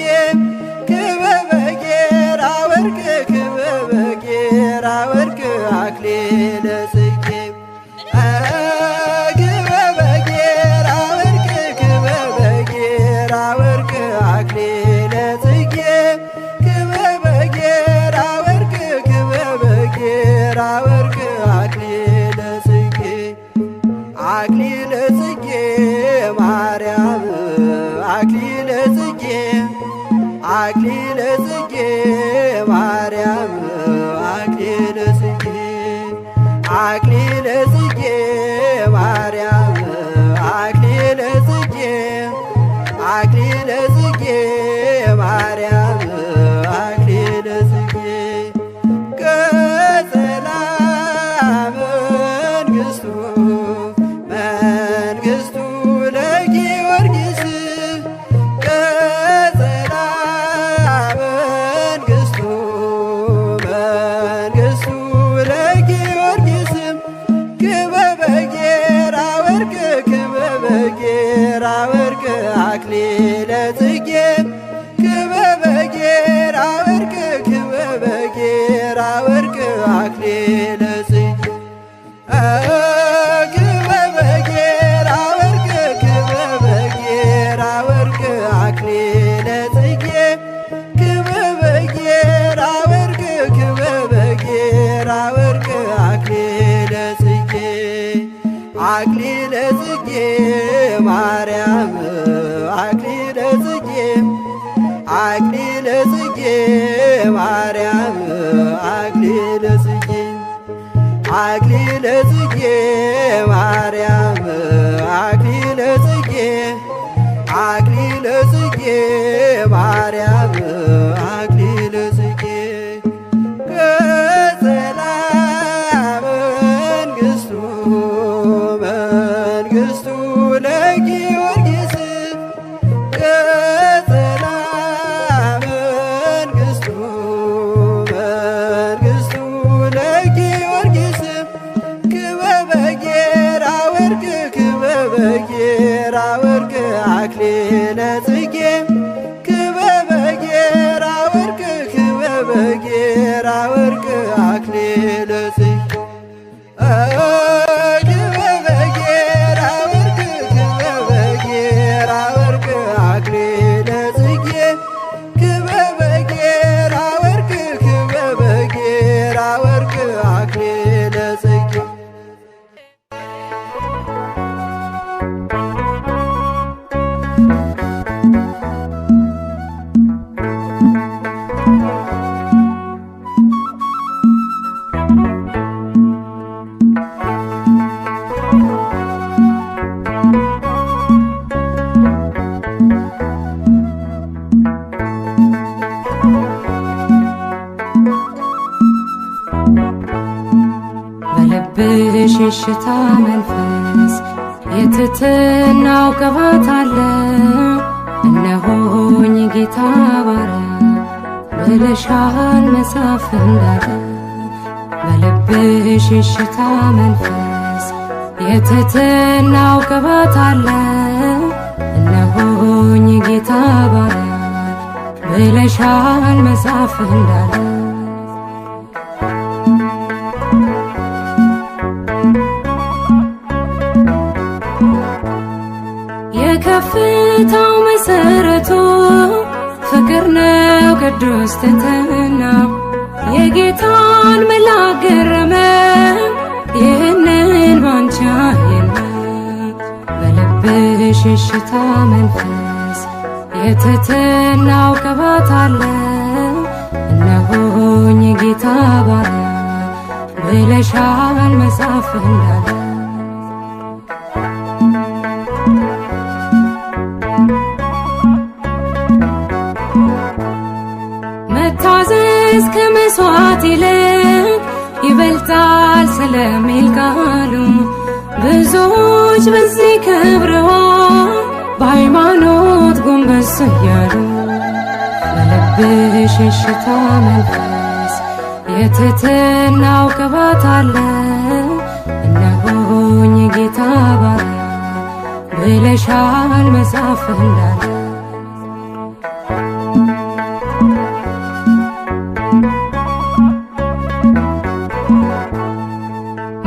ክበበ ጌራ ወርቅ ክበበ ጌራ ወርቅ አክሊለ ጽጌ ክበበ ጌራ ወርቅ ክበበ ጌራ ወርቅ አክሊለ ጽጌ ክበበ ጌራ ወርቅ ክበበ ጌራ ወርቅ አክሊለ ጽጌ አክሊለ ጽጌ ማርያም አክሊለ ጽጌ አክሊለ ጽጌ ማርያም አክሊለ ጽጌ አክሊለ ጽጌ ማርያም አክሊለ ጽጌ አክሊለ ጽጌ ማርያም አክሊለ ጽጌ ቀጸላ መንግሥቱ መንግሥቱ ለጊዮርጊስ ቀጸላ መንግሥቱ መንግሥቱ ለጊዮርጊስ ክበበ ጌራ ወርቅ ክበበ ጌራ ወርቅ አክሊለ ጽጌ ክበበ ጌራ ወርቅ ክበበ ጌራ ወርቅ አክሊለ ጽጌ ክበበ ጌራ ወርቅ ክበበ ጌራ ወርቅ አክሊለ ጽጌ ክበበ ጌራ ወርቅ ክበበ ጌራ ወርቅ አክሊለ ጽጌ አክሊለ ጽጌ ማርያም አክሊለ ጽጌ አክሊለ ጽጌ ማርያም አክሊለ ጽጌ አክሊለ ጽጌ ማርያም አክሊለ ጽጌ አክሊለ ጽጌ ማርያም አክሊለ ጽጌ ቀጸላ መንግሥቱ መንግሥቱ ለጊዮርጊስ ቀጸላ መንግሥቱ መንግሥቱ ለጊዮርጊስ ክበበ ጌራ ወርቅ ክበበ ጌራ ወርቅ አክሊለ ጽጌ ክበበ ጌራ ወርቅ ክበበ ጌራ ወርቅ አክሊለ ጽጌ ክበበ ጌራ ወርቅ ክበበ ጌራ ወርቅ አክሊለ ጽጌ ክበበ ጌራ ወርቅ ክበበ ጌራ ወርቅ አክሊለ ጽጌ በልብሽ የሽታ መንፈስ የትሕትናው ቅባት አለ። እነሆኝ ጌታ ባሪያ ብለሻል መጽሐፍ እንዳለ። በልብሽ የሽታ መንፈስ የትሕትናው ቅባት አለ። እነሆኝ ጌታ ባሪያ ብለሻል መጽሐፍ እንዳለ። የከፍታው መሰረቱ ፍቅር ነው ቅዱስ ትሕትና። የጌታን መልአክ ገረመ ይህንን ባንቺ አየና። በልብሽ የሽታ መንፈስ የትሕትናው ቅባት አለ። የጌታ ባሪያ ብለሻል መጽሐፍ እንዳለ መታዘዝ ከመስዋዕት ይልቅ ይበልጣል ስለሚል ቃሉ ብዙዎች በዚህ ከብረዋል በሃይማኖት ጎንበስ እያሉ በልብሽ የሽታ መንፈስ የትሕትናው ቅባት አለ እነሆኝ የጌታ ባሪያ ብለሻል መጽሐፍ እንዳለ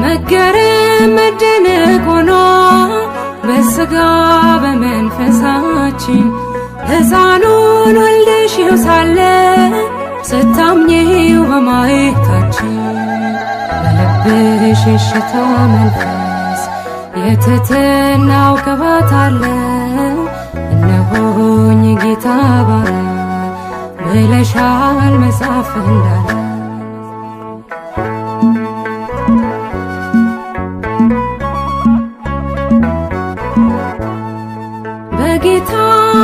መገረም መደነቅ ሆኖ በሥጋ በመንፈሳችን ሕፃኑን ወልደሽው ሳለ ስታምኚው በማየታችን በልብሽ የሽታ መንፈስ የትሕትናው ቅባት አለ እነሆኝ የጌታ ባሪያ ብለሻል መጽሐፍ እንዳለ በጌታ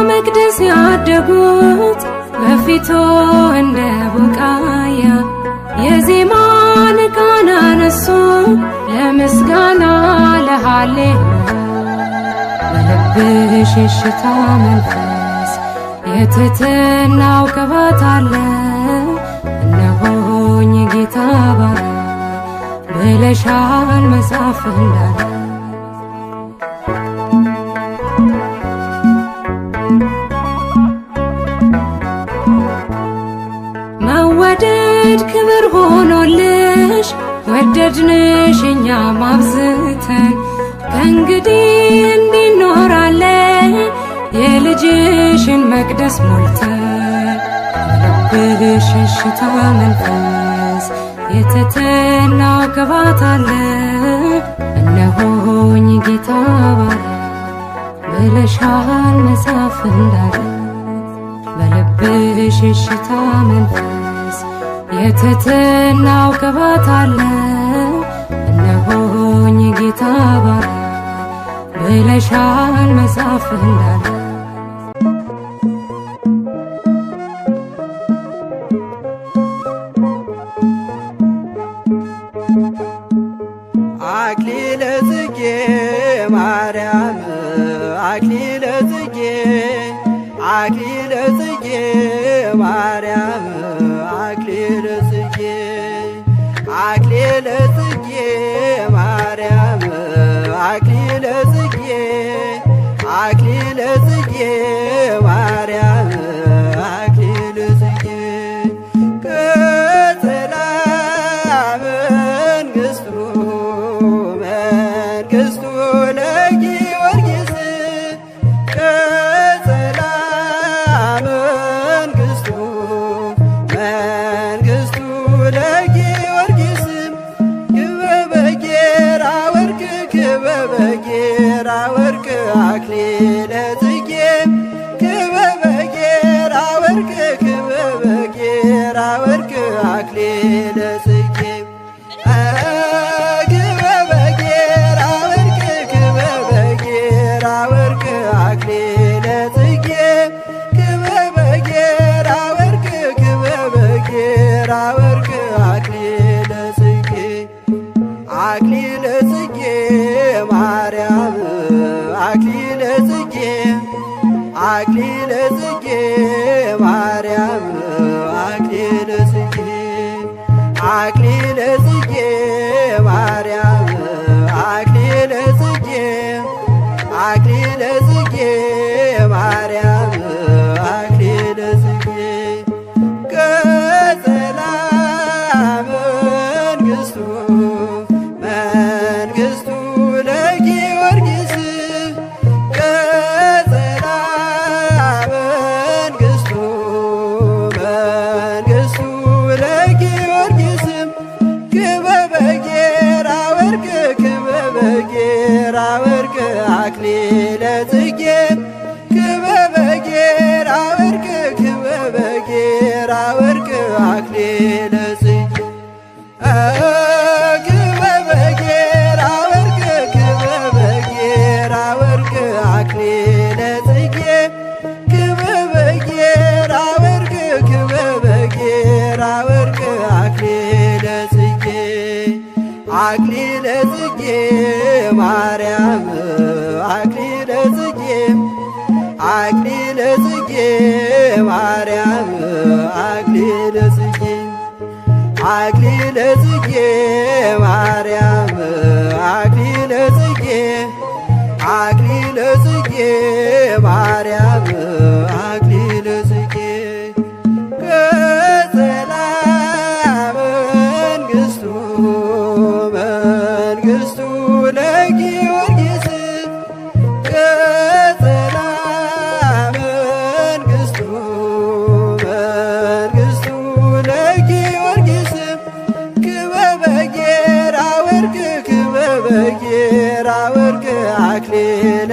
መቅደስ ያደጉት በፊቱ እንደ ቡቃያ የዜማን ቃና ነሱ ለምስጋና ለሃሌሉያ በልብሽ የሽታ መንፈስ የትሕትናው ቅባት አለ እነሆኝ የጌታ ባሪያ ብለሻል መጽሐፍ እንዳለ መወደድ ክብር ሆኖልሽ ወደድንሽ እኛም አብዝተን ከእንግዲህ እንዲኖራለን የልጅሽን መቅደስ ሞልተን በልብሽ የሽታ መንፈስ የትሕትናው ቅባት አለ እነሆኝ ጌታ ባሪያ ብለሻል መጽሐፍ እንዳለ በልብሽ የሽታ መንፈስ የትሕትናው ቅባት አለ እነሆኝ ጌታ ባሪያ ብለሻል መጽሐፍ እንዳለ አክሊለ ጽጌ ማርያም አክሊለ ጽጌ አክሊለ ጽጌ ማርያም አክሊለ ጽጌ አክሊለ ጽጌ ማርያም አክሊለ ጽጌ አክሊለ ጽጌ ማርያም አክሊለ ጽጌ ቀጸላ መንግሥቱ መንግሥቱ ለጊዮርጊስ ቀጸላ መንግሥቱ መንግሥቱ ለጊዮርጊስ ክበበ ጌራ ወርቅ ክበበ ጌራ ወርቅ አክሊለ ጽጌ ክበበ ጌራ ወርቅ ክበበ ጌራ ወርቅ አክሊለ ጽጌ ክበበ ጌራ ወርቅ ክበበ ጌራ ወርቅ አክሊለ ጽጌ ክበበ ጌራ ወርቅ ክበበ ጌራ ወርቅ አክሊለ ጽጌ አክሊለ ጽጌ ማርያም አክሊለ ጽጌ አክሊለ ጽጌ ማርያም አክሊለ ጽጌ አክሊለ ጽጌ ማርያም አክሊለ ጽጌ አክሊለ ጽጌ ማርያም አክሊለ ጽጌ ቀጸላ መንግሥቱ መንግሥቱ ለጊዮርጊስ ቀጸላ መንግሥቱ መንግሥቱ ለጊዮርጊስ ክበበ ጌራ ወርቅ ክበበ ጌራ ወርቅ አክሊለ ጽጌ ክበበ ጌራ ወርቅ ክበበ ጌራ ወርቅ አክሊለ ጽጌ ክበበ ጌራ ወርቅ ክበበ ጌራ ወርቅ አክሊለ ጽጌ ክበበ ጌራ ወርቅ ክበበ ጌራ ወርቅ አክሊለ ጽጌ አክሊለ ጽጌ ማርያም አክሊለ ጽጌ አክሊለ ጽጌ ማርያም አክሊለ ጽጌ አክሊለ ጽጌ ማርያም አክሊለ ጽጌ አክሊለ ጽጌ ማርያም አክሊለ ጽጌ ቀጸላ መንግሥቱ መንግሥቱ ለጊዮርጊስ ቀጸላ መንግሥቱ መንግሥቱ ለጊዮርጊስ ክበበ ጌራ ወርቅ ክበበ ጌራ ወርቅ አክሊለ